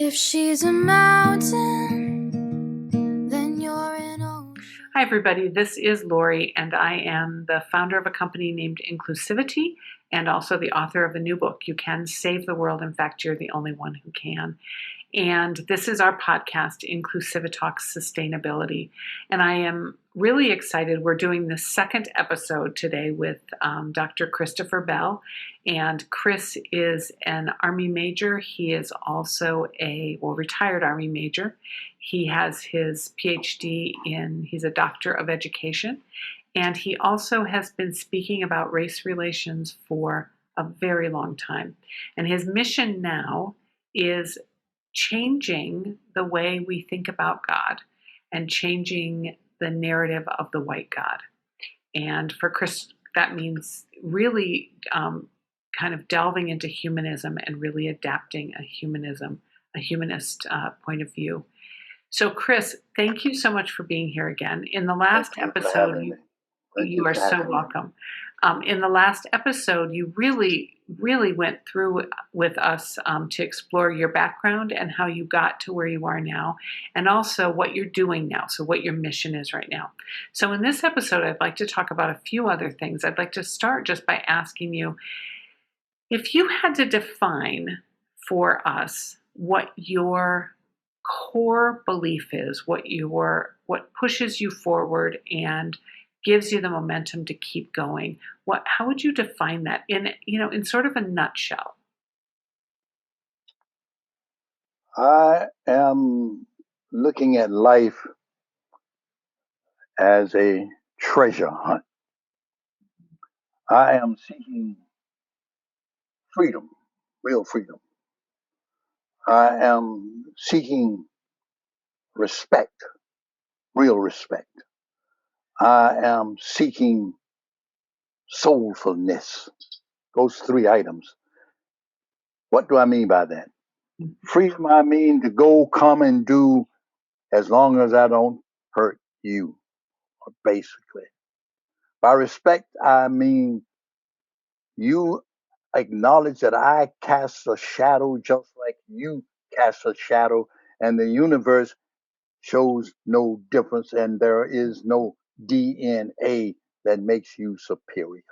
If she's a mountain, then you're an ocean. Hi, everybody. This is Lori, and I am the founder of a company named Inclusivi-TEA and also the author of a new book, You Can Save the World. In fact, you're the only one who can. And this is our podcast, Inclusivi-Talks Sustainability. And I am really excited. We're doing the second episode today with Dr. Christopher Bell. And Chris is an Army major. He is also a retired Army major. He has his PhD he's a doctor of education. And he also has been speaking about race relations for a very long time. And his mission now is changing the way we think about God and changing the narrative of the white God. And for Chris, that means really kind of delving into humanism and really adapting a humanist point of view. So Chris, thank you so much for being here again. In the last episode, you are so welcome. In the last episode, you really went through with us to explore your background and how you got to where you are now, and also what you're doing now, so what your mission is right now. So in this episode, I'd like to talk about a few other things. I'd like to start just by asking you, if you had to define for us what your core belief is, what pushes you forward and gives you the momentum to keep going, how would you define that in sort of a nutshell? I am looking at life as a treasure hunt. I am seeking freedom, real freedom. I am seeking respect, real respect. I am seeking soulfulness. Those three items. What do I mean by that? Freedom, I mean to go, come, and do as long as I don't hurt you, basically. By respect, I mean you acknowledge that I cast a shadow just like you cast a shadow, and the universe shows no difference, and there is no DNA that makes you superior.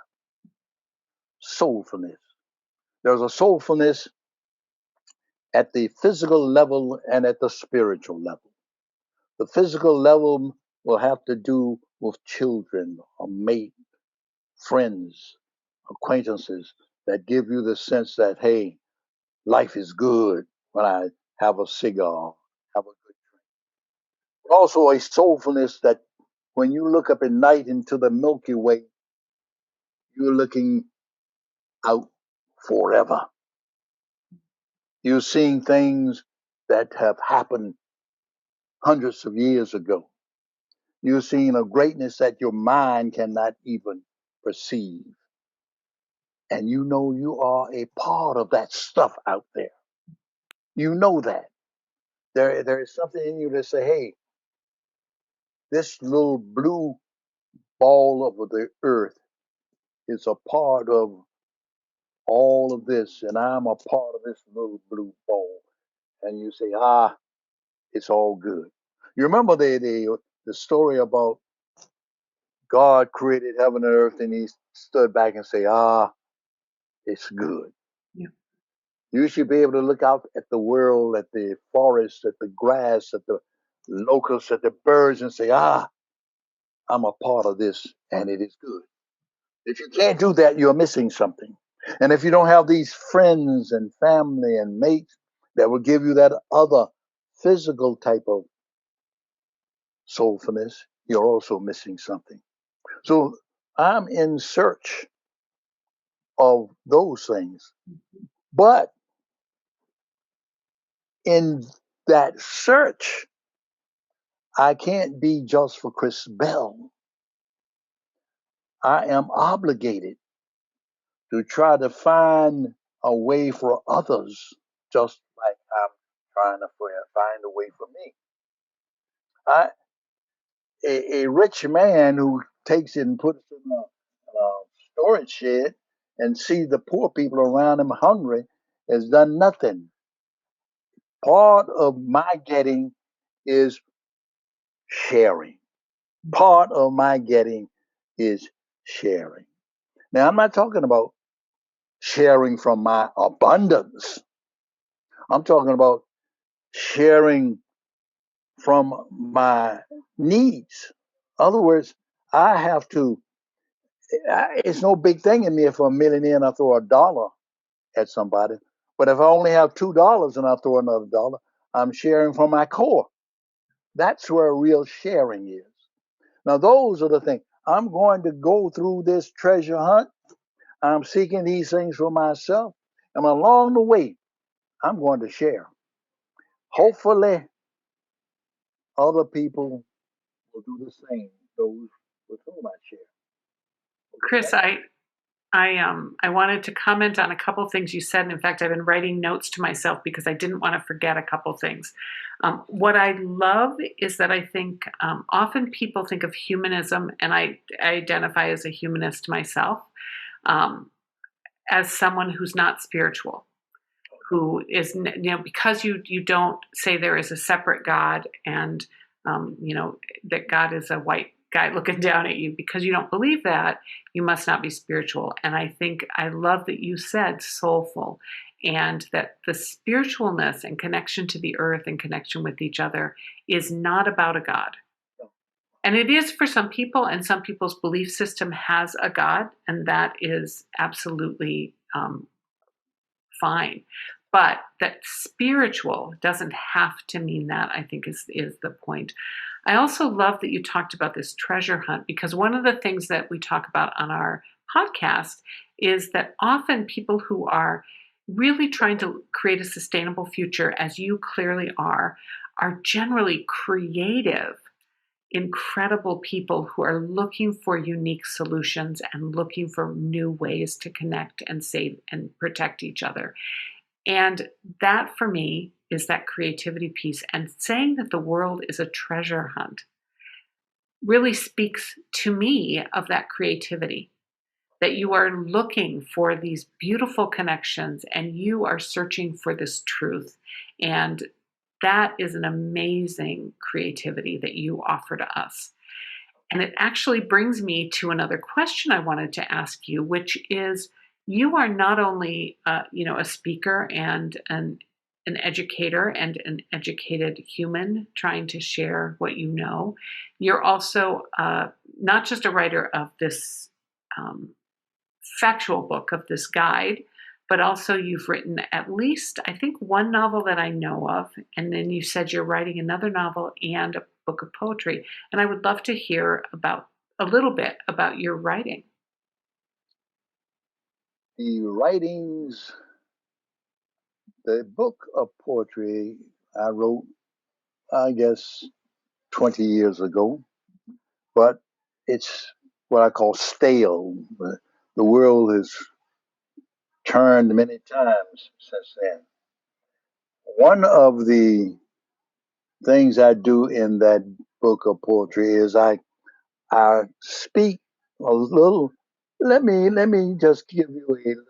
Soulfulness. There's a soulfulness at the physical level and at the spiritual level. The physical level will have to do with children, a mate, friends, acquaintances that give you the sense that, hey, life is good when I have a cigar, have a good drink. But also a soulfulness that when you look up at night into the Milky Way, you're looking out forever. You're seeing things that have happened hundreds of years ago. You're seeing a greatness that your mind cannot even perceive. And you know you are a part of that stuff out there. You know that. There is something in you that say, hey, this little blue ball of the earth is a part of all of this, and I'm a part of this little blue ball. And you say, it's all good. You remember the story about God created heaven and earth, and he stood back and say, it's good. Yeah. You should be able to look out at the world, at the forest, at the grass, at the locusts, at the birds, and say, I'm a part of this, and it is good. If you can't do that, you're missing something. And if you don't have these friends and family and mates that will give you that other physical type of soulfulness, you're also missing something. So I'm in search of those things. But in that search, I can't be just for Chris Bell. I am obligated to try to find a way for others, just like I'm trying to find a way for me. A rich man who takes it and puts it in a storage shed and sees the poor people around him hungry has done nothing. Part of my getting is sharing. Part of my getting is sharing. Now, I'm not talking about sharing from my abundance. I'm talking about sharing from my needs. In other words, I have to, it's no big thing in me if I'm a millionaire and I throw a dollar at somebody. But if I only have $2 and I throw another dollar, I'm sharing from my core. That's where real sharing is. Now, those are the things. I'm going to go through this treasure hunt. I'm seeking these things for myself. And along the way, I'm going to share. Hopefully, other people will do the same, those with whom I share. Chris, I wanted to comment on a couple things you said. And in fact, I've been writing notes to myself because I didn't want to forget a couple things. What I love is that I think often people think of humanism, and I identify as a humanist myself, as someone who's not spiritual, who is, because you don't say there is a separate God and, that God is a white guy looking down at you, because you don't believe that, you must not be spiritual. And I think I love that you said soulful, and that the spiritualness and connection to the earth and connection with each other is not about a God. And it is for some people, and some people's belief system has a God, and that is absolutely fine. But that spiritual doesn't have to mean that, I think is the point. I also love that you talked about this treasure hunt, because one of the things that we talk about on our podcast is that often people who are really trying to create a sustainable future, as you clearly are generally creative, incredible people who are looking for unique solutions and looking for new ways to connect and save and protect each other. And that for me is that creativity piece. And saying that the world is a treasure hunt really speaks to me of that creativity, that you are looking for these beautiful connections and you are searching for this truth. And that is an amazing creativity that you offer to us. And it actually brings me to another question I wanted to ask you, which is, you are not only a speaker and an educator and an educated human trying to share what you know. You're also not just a writer of this factual book, of this guide, but also you've written at least, I think, one novel that I know of, and then you said you're writing another novel and a book of poetry. And I would love to hear about a little bit about your writing. The writings, the book of poetry I wrote, I guess, 20 years ago, but it's what I call stale. The world has turned many times since then. One of the things I do in that book of poetry is I speak a little. Let me just give you a little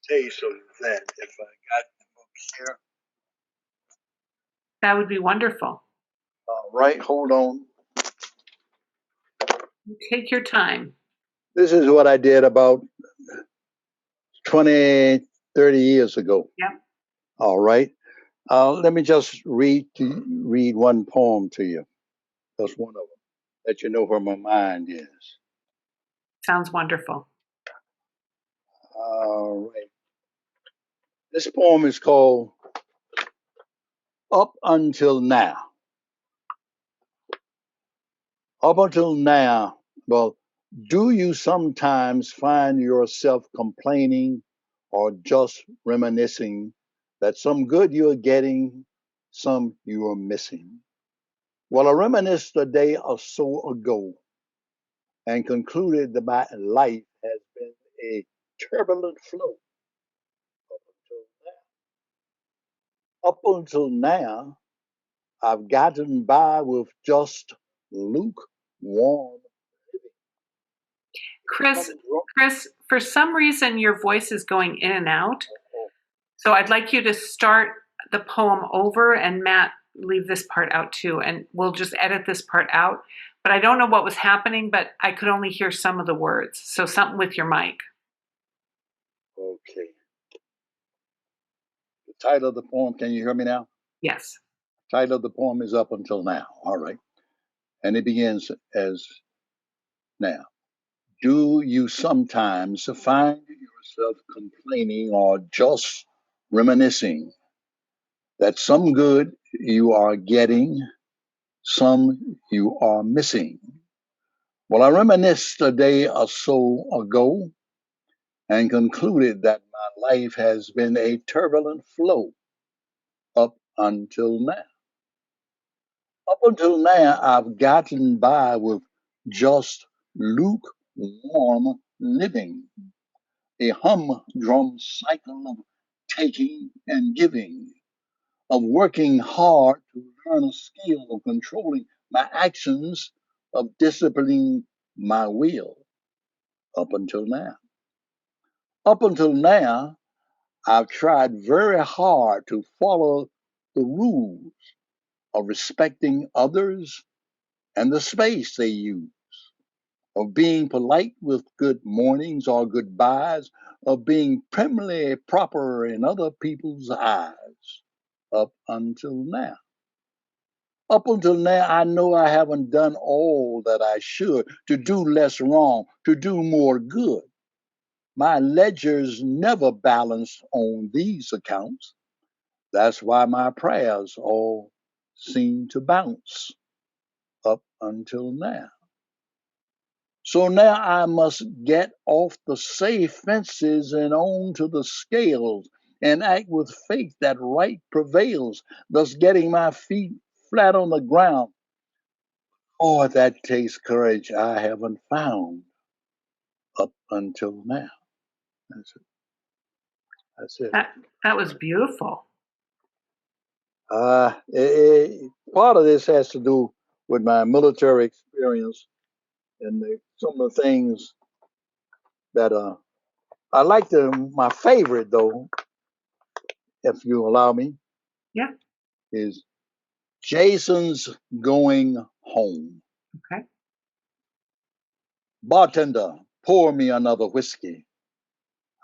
taste of that. If I got the book here, That would be wonderful. all right, hold on. Take your time. This is what I did about 20, 30 years ago. Yep. All right. Let me just read one poem to you. That's one of them. Let you know where my mind is. Sounds wonderful. All right. This poem is called Up Until Now. Up until now, well, do you sometimes find yourself complaining or just reminiscing that some good you're getting, some you are missing? Well, I reminisced a day or so ago and concluded that my life has been a turbulent flow up until now. Up until now, I've gotten by with just lukewarm living. Chris, for some reason your voice is going in and out. So I'd like you to start the poem over, and Matt, leave this part out too, and we'll just edit this part out. But I don't know what was happening, but I could only hear some of the words. So something with your mic. Okay. The title of the poem, can you hear me now? Yes. Title of the poem is Up Until Now. All right. And it begins as now. Do you sometimes find yourself complaining or just reminiscing that some good you are getting, some you are missing? Well, I reminisced a day or so ago and concluded that my life has been a turbulent flow up until now. Up until now, I've gotten by with just lukewarm living, a humdrum cycle of taking and giving, of working hard to learn a skill of controlling my actions, of disciplining my will. Up until now. Up until now, I've tried very hard to follow the rules of respecting others and the space they use, of being polite with good mornings or goodbyes, of being primly proper in other people's eyes, up until now. Up until now, I know I haven't done all that I should to do less wrong, to do more good. My ledger's never balanced on these accounts. That's why my prayers all seem to bounce up until now. So now I must get off the safe fences and onto the scales and act with faith that right prevails, thus getting my feet flat on the ground. Oh, that takes courage I haven't found up until now. That's it. That's it. That was beautiful. Part of this has to do with my military experience and some of the things that I like. My favorite, though, if you allow me, Yeah. is Jason's Going Home. Okay. Bartender, pour me another whiskey.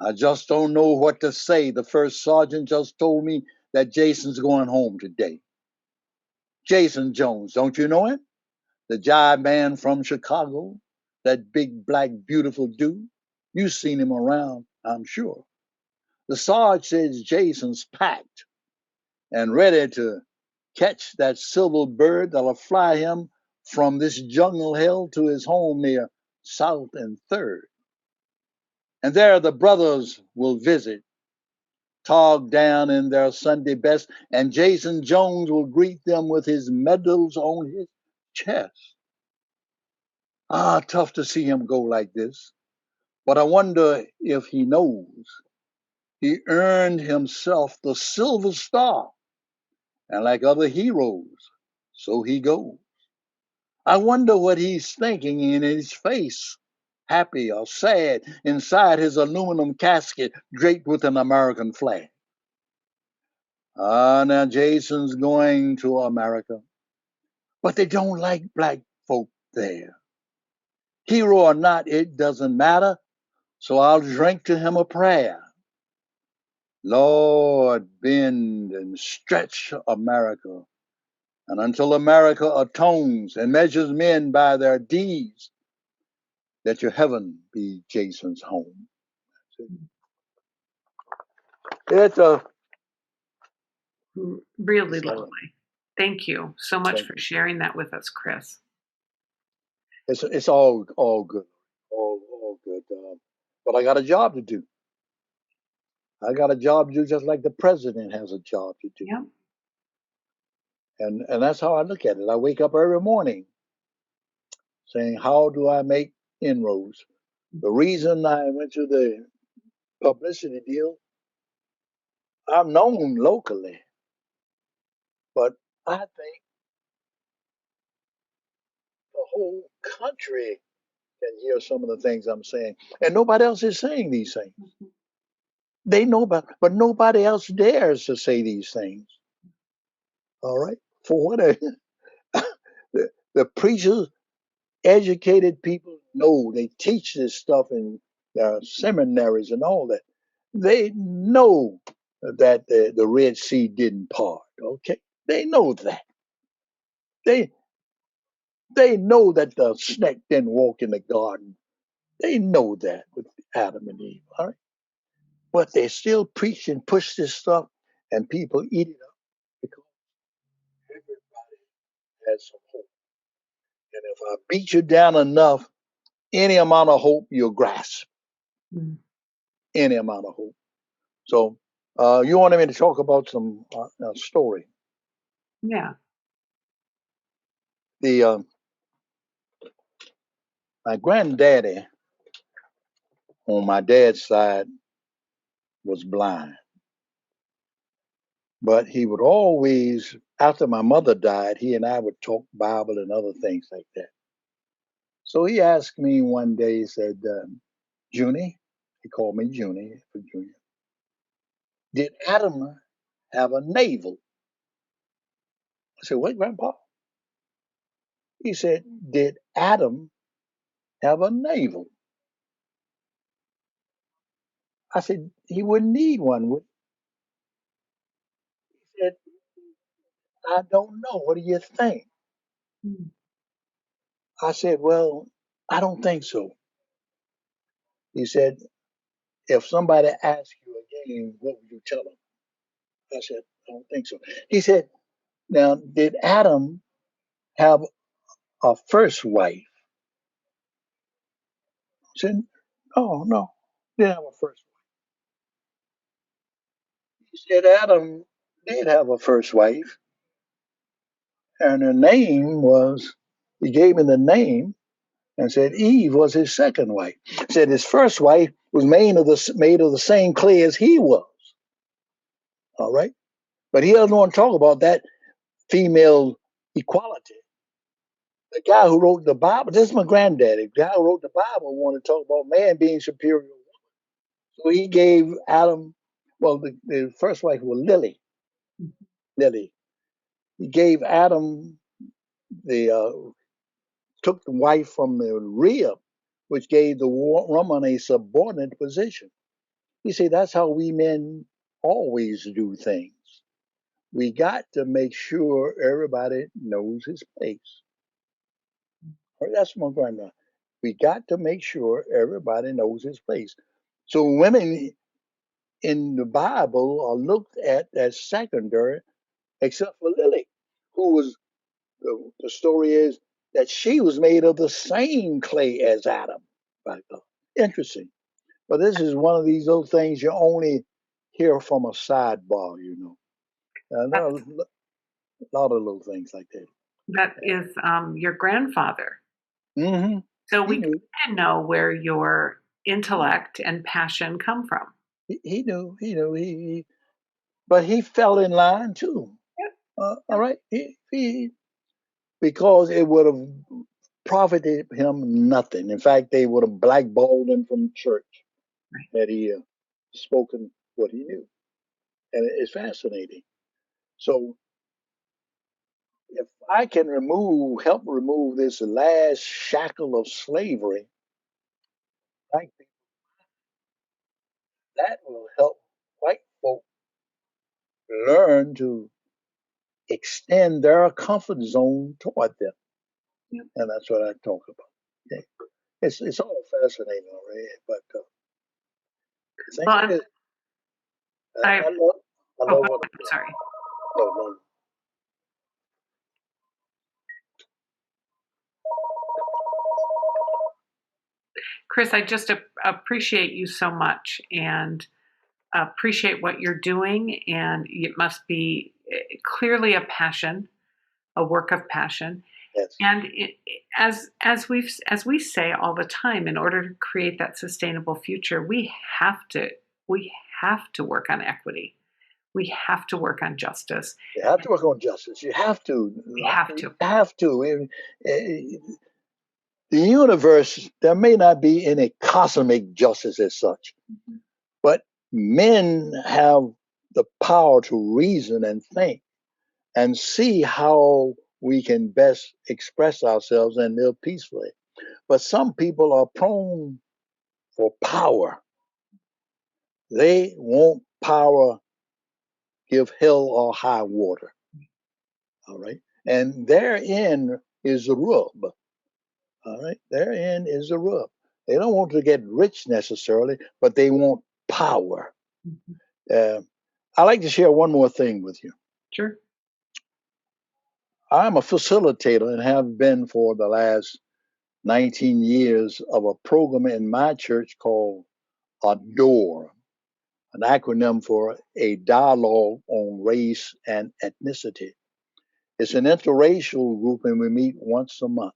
I just don't know what to say. The first sergeant just told me that Jason's going home today. Jason Jones, don't you know him? The jive man from Chicago, that big, black, beautiful dude. You've seen him around, I'm sure. The Sarge says Jason's packed and ready to catch that silver bird that'll fly him from this jungle hell to his home near South and Third. And there the brothers will visit, togged down in their Sunday best, and Jason Jones will greet them with his medals on his chest. Ah, tough to see him go like this. But I wonder if he knows he earned himself the Silver Star. And like other heroes, so he goes. I wonder what he's thinking in his face, happy or sad, inside his aluminum casket draped with an American flag. Ah, now Jason's going to America, but they don't like black folk there. Hero or not, it doesn't matter, so I'll drink to him a prayer. Lord, bend and stretch America, and until America atones and measures men by their deeds, let your heaven be Jason's home. It's a Really lovely. Thank you so much for you. sharing that with us, Chris. It's all good, all good. But I got a job to do. I got a job to do, just like the president has a job to do. Yeah. And that's how I look at it. I wake up every morning saying, how do I make inroads? The reason I went to the publicity deal, I'm known locally, but I think the whole country can hear some of the things I'm saying. And nobody else is saying these things. They know about, but nobody else dares to say these things. All right, for what? The preachers, educated people know. They teach this stuff in seminaries and all that. They know that the Red Sea didn't part. Okay, they know that. They they know that the snake didn't walk in the garden. They know that with Adam and Eve. All right, but they still preach and push this stuff, and people eat it up because everybody has some hope. And if I beat you down enough, any amount of hope you'll grasp. Mm. Any amount of hope. So you wanted me to talk about some story. Yeah. The my granddaddy on my dad's side was blind, but he would always, after my mother died, he and I would talk Bible and other things like that. So he asked me one day, he said, Junie, he called me Junie for Junior, did Adam have a navel? I said, what, Grandpa? He said, did Adam have a navel? I said, he wouldn't need one. He said, I don't know. What do you think? Mm. I said, well, I don't think so. He said, if somebody asks you again, what would you tell them? I said, I don't think so. He said, now, did Adam have a first wife? I said, oh, no, didn't have a first wife. He said, Adam did have a first wife, and her name was, he gave me the name and said Eve was his second wife. Said his first wife was made of the same clay as he was. All right, but he doesn't want to talk about that female equality. The guy who wrote the Bible, this is my granddaddy. The guy who wrote the Bible wanted to talk about man being superior. So he gave Adam, well, the first wife was Lily. Lily. He gave Adam the took the wife from the rib, which gave the woman a subordinate position. You see, that's how we men always do things. We got to make sure everybody knows his place. That's my grandma. We got to make sure everybody knows his place. So women in the Bible are looked at as secondary, except for Lily, who was, the story is that she was made of the same clay as Adam. By God. Interesting. But this is one of these little things you only hear from a sidebar, you know. There are a lot of little things like that. That is your grandfather. Mm-hmm. So He we knew. can know where your intellect and passion come from. He knew. He knew. But he fell in line too. Yep. All right. He because it would have profited him nothing. In fact, they would have blackballed him from church Right. had he spoken what he knew. And it's fascinating. So if I can help remove this last shackle of slavery, I think that will help white folk learn to extend their comfort zone toward them. Yep. And that's what I talk about. Okay? It's all fascinating already, but the thing Well, is, I, I love what I'm doing. sorry. No. Chris, I just appreciate you so much and appreciate what you're doing. And it must be clearly a passion, a work of passion. Yes. And as we say all the time, in order to create that sustainable future, we have to work on equity. We have to work on justice. You have to work on justice. You have to. We have to. You have to. The universe, there may not be any cosmic justice as such, but Men have the power to reason and think and see how we can best express ourselves and live peacefully. But some people are prone for power. They want power, give hell or high water. All right. And therein is the rub. All right. Therein is the rub. They don't want to get rich necessarily, but they want power. Uh, I'd like to share one more thing with you. Sure. I'm a facilitator and have been for the last 19 years of a program in my church called ADORE, an acronym for a dialogue on race and ethnicity. It's an interracial group, and we meet once a month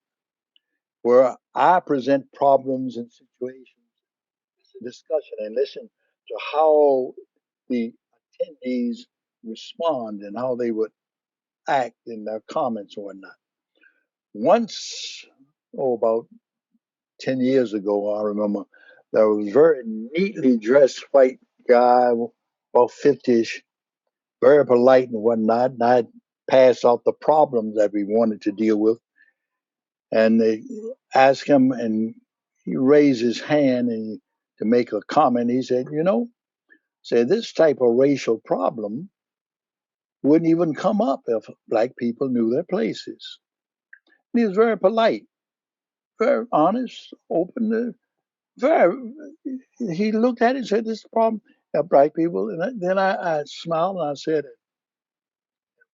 where I present problems and situations, discussion, and listen to how the attendees respond and how they would act in their comments or whatnot. Once, about 10 years ago, I remember there was a very neatly dressed white guy, about 50ish, very polite and whatnot. And I passed out the problems that we wanted to deal with. And they asked him, and he raised his hand and to make a comment. He said, said this type of racial problem wouldn't even come up if black people knew their places. And he was very polite, very honest, open, very. He looked at it and said, "This is a problem of black people." And then I smiled and I said,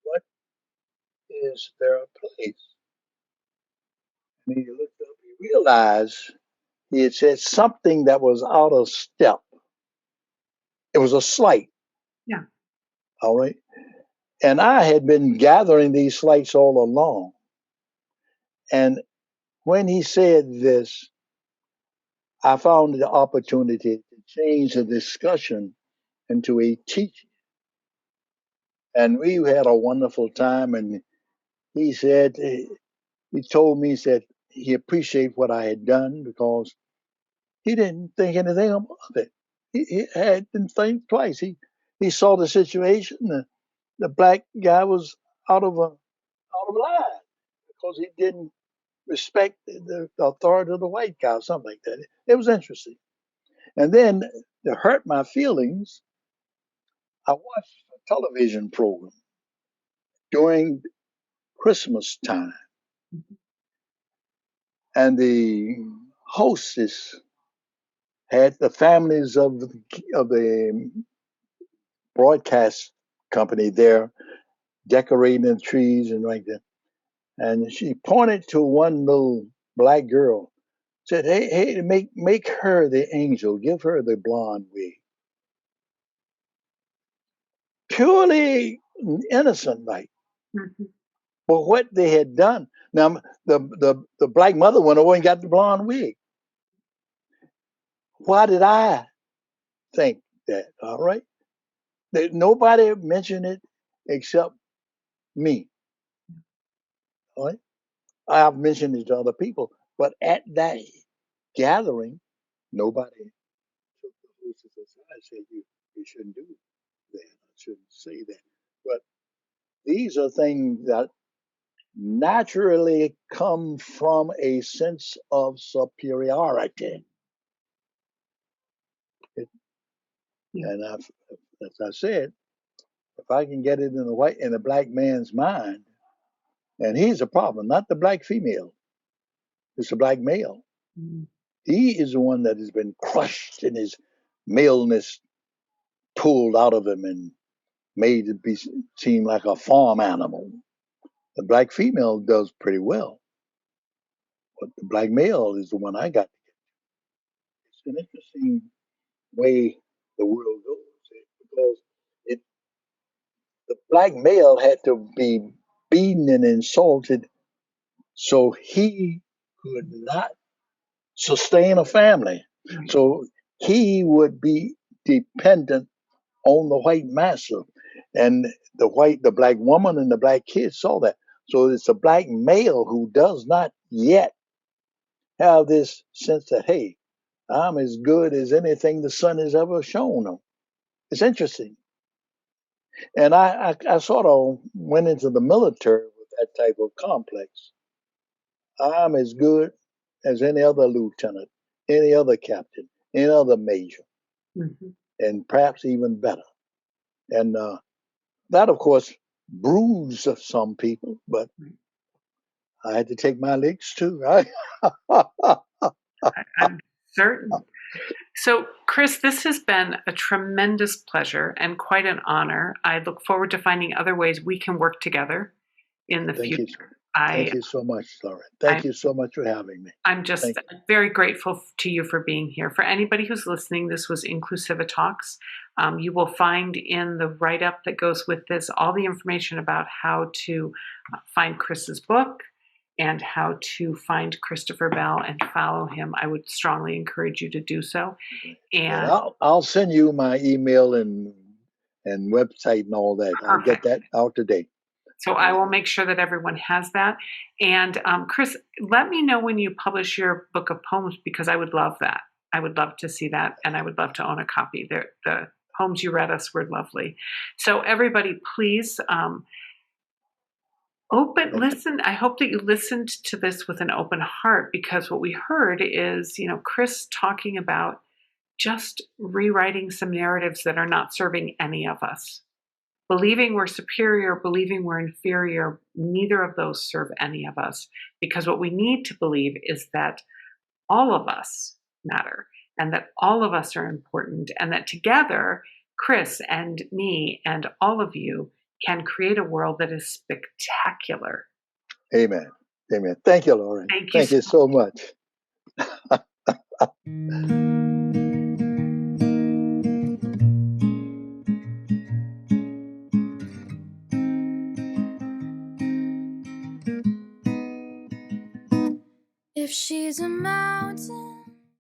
"What is their place?" And he looked up. He realized he had said something that was out of step. It was a slight. Yeah. All right. And I had been gathering these slights all along. And when he said this, I found the opportunity to change the discussion into a teaching. And we had a wonderful time. And he said, he told me, he said he appreciated what I had done because he didn't think anything of it. He didn't think twice. He saw the situation. The black guy was out of line because he didn't respect the authority of the white guy or something like that. It was interesting. And then to hurt my feelings, I watched a television program during Christmas time. And the hostess had the families of the broadcast company there decorating the trees and like that. And she pointed to one little black girl, said, "Hey, make her the angel. Give her the blonde wig." Purely innocent, like. Mm-hmm. But what they had done. Now, the black mother went away and got the blonde wig. Why did I think that? All right. Nobody mentioned it except me. All right. I've mentioned it to other people, but at that gathering, nobody took the hostess aside and said, you shouldn't do that. I shouldn't say that. But these are things that naturally come from a sense of superiority. And as I said, if I can get it in the black man's mind, and he's a problem, not the black female, it's the black male. Mm-hmm. He is the one that has been crushed in his maleness, pulled out of him and made to seem like a farm animal. The black female does pretty well, but the black male is the one I got. It's an interesting way the world goes because the black male had to be beaten and insulted so he could not sustain a family. So he would be dependent on the white master. And the black woman and the black kids saw that. So it's a black male who does not yet have this sense that, hey, I'm as good as anything the sun has ever shown him. It's interesting. And I sort of went into the military with that type of complex. I'm as good as any other lieutenant, any other captain, any other major, Mm-hmm. and perhaps even better. And that, of course, bruised some people, but I had to take my licks too, right? I'm certain. So, Chris, this has been a tremendous pleasure and quite an honor. I look forward to finding other ways we can work together in the Thank you. future. Thank you so much, Lauren. Thank you so much for having me. I'm just very grateful to you for being here. For anybody who's listening, this was Inclusiva Talks. You will find in the write-up that goes with this all the information about how to find Chris's book and how to find Christopher Bell and follow him. I would strongly encourage you to do so. And I'll send you my email and website and all that. I'll get that out today. So I will make sure that everyone has that. And Chris, let me know when you publish your book of poems, because I would love that. I would love to see that, and I would love to own a copy. The poems you read us were lovely. So everybody, please listen. I hope that you listened to this with an open heart, because what we heard is, Chris talking about just rewriting some narratives that are not serving any of us. Believing we're superior, believing we're inferior, neither of those serve any of us, because what we need to believe is that all of us matter and that all of us are important, and that together, Chris and me and all of you can create a world that is spectacular. Amen. Amen. Thank you, Lauren. Thank you so much. If she's a mountain